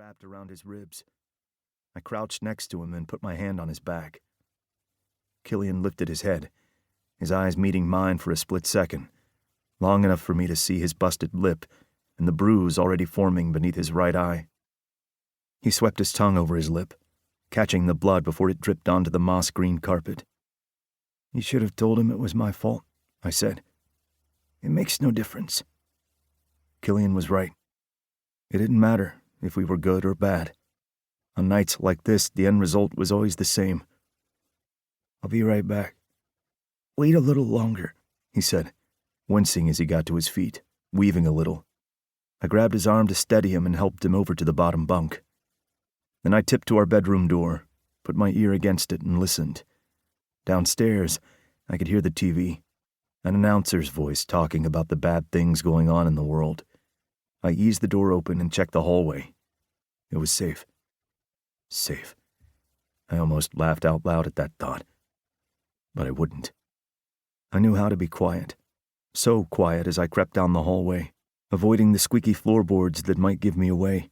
wrapped around his ribs. I crouched next to him and put my hand on his back. Killian lifted his head, his eyes meeting mine for a split second, long enough for me to see his busted lip and the bruise already forming beneath his right eye. He swept his tongue over his lip, catching the blood before it dripped onto the moss-green carpet. "You should have told him it was my fault," I said. "It makes no difference." Killian was right. It didn't matter if we were good or bad. On nights like this, the end result was always the same. "I'll be right back." "Wait a little longer," he said, wincing as he got to his feet, weaving a little. I grabbed his arm to steady him and helped him over to the bottom bunk. Then I tipped to our bedroom door, put my ear against it and listened. Downstairs, I could hear the TV, an announcer's voice talking about the bad things going on in the world. I eased the door open and checked the hallway. It was safe. Safe. I almost laughed out loud at that thought. But I wouldn't. I knew how to be quiet. So quiet as I crept down the hallway, avoiding the squeaky floorboards that might give me away.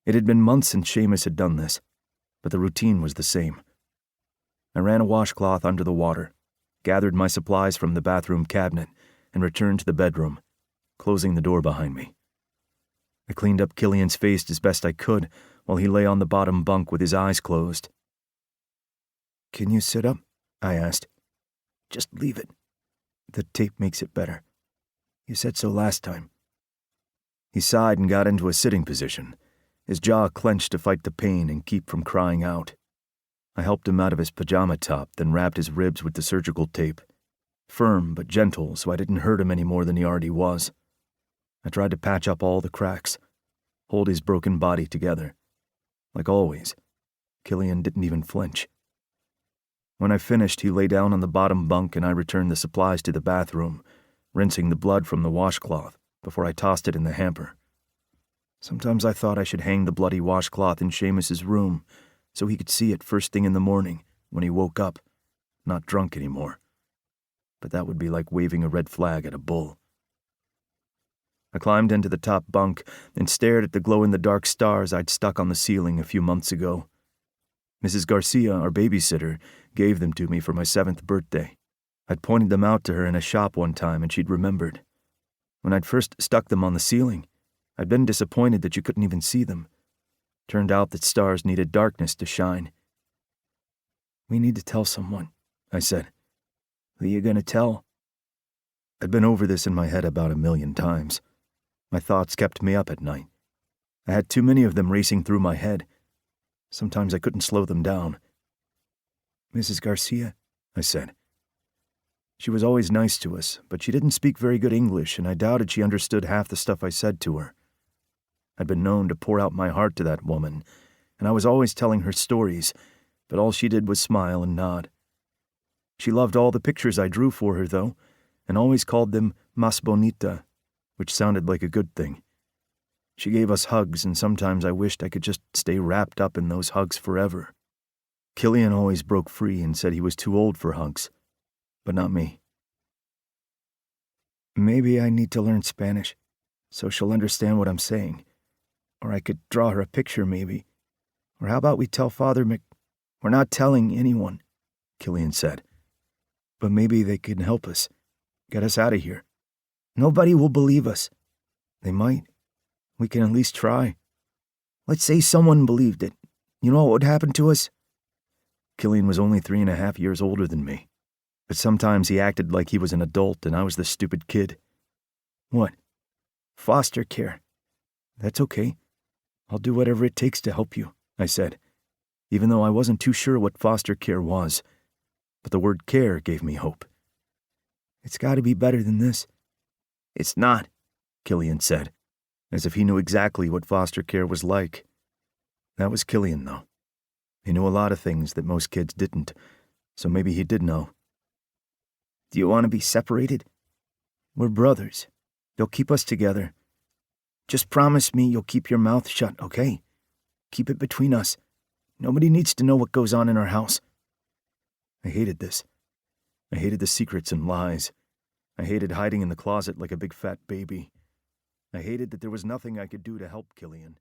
It had been months since Seamus had done this, but the routine was the same. I ran a washcloth under the water, gathered my supplies from the bathroom cabinet, and returned to the bedroom, closing the door behind me. I cleaned up Killian's face as best I could while he lay on the bottom bunk with his eyes closed. "Can you sit up?" I asked. "Just leave it. The tape makes it better. You said so last time." He sighed and got into a sitting position, his jaw clenched to fight the pain and keep from crying out. I helped him out of his pajama top, then wrapped his ribs with the surgical tape. Firm but gentle, so I didn't hurt him any more than he already was. I tried to patch up all the cracks, hold his broken body together. Like always, Killian didn't even flinch. When I finished, he lay down on the bottom bunk and I returned the supplies to the bathroom, rinsing the blood from the washcloth before I tossed it in the hamper. Sometimes I thought I should hang the bloody washcloth in Seamus's room so he could see it first thing in the morning when he woke up, not drunk anymore. But that would be like waving a red flag at a bull. I climbed into the top bunk and stared at the glow-in-the-dark stars I'd stuck on the ceiling a few months ago. Mrs. Garcia, our babysitter, gave them to me for my 7th birthday. I'd pointed them out to her in a shop one time and she'd remembered. When I'd first stuck them on the ceiling, I'd been disappointed that you couldn't even see them. Turned out that stars needed darkness to shine. "We need to tell someone," I said. "Who you gonna tell?" I'd been over this in my head about 1,000,000 times. My thoughts kept me up at night. I had too many of them racing through my head. Sometimes I couldn't slow them down. "Mrs. Garcia," I said. She was always nice to us, but she didn't speak very good English, and I doubted she understood half the stuff I said to her. I'd been known to pour out my heart to that woman, and I was always telling her stories, but all she did was smile and nod. She loved all the pictures I drew for her, though, and always called them más bonita, which sounded like a good thing. She gave us hugs, and sometimes I wished I could just stay wrapped up in those hugs forever. Killian always broke free and said he was too old for hugs, but not me. "Maybe I need to learn Spanish, so she'll understand what I'm saying. Or I could draw her a picture, maybe. Or how about we tell Father Mc... We're not telling anyone," Killian said. "But maybe they can help us, get us out of here." "Nobody will believe us." "They might. We can at least try." "Let's say someone believed it. You know what would happen to us?" Killian was only 3.5 years older than me, but sometimes he acted like he was an adult and I was the stupid kid. "What?" "Foster care." "That's okay. I'll do whatever it takes to help you," I said, even though I wasn't too sure what foster care was. But the word care gave me hope. "It's got to be better than this." "It's not," Killian said, as if he knew exactly what foster care was like. That was Killian, though. He knew a lot of things that most kids didn't, so maybe he did know. "Do you want to be separated?" "We're brothers. They'll keep us together. Just promise me you'll keep your mouth shut, okay? Keep it between us. Nobody needs to know what goes on in our house." I hated this. I hated the secrets and lies. I hated hiding in the closet like a big fat baby. I hated that there was nothing I could do to help Killian.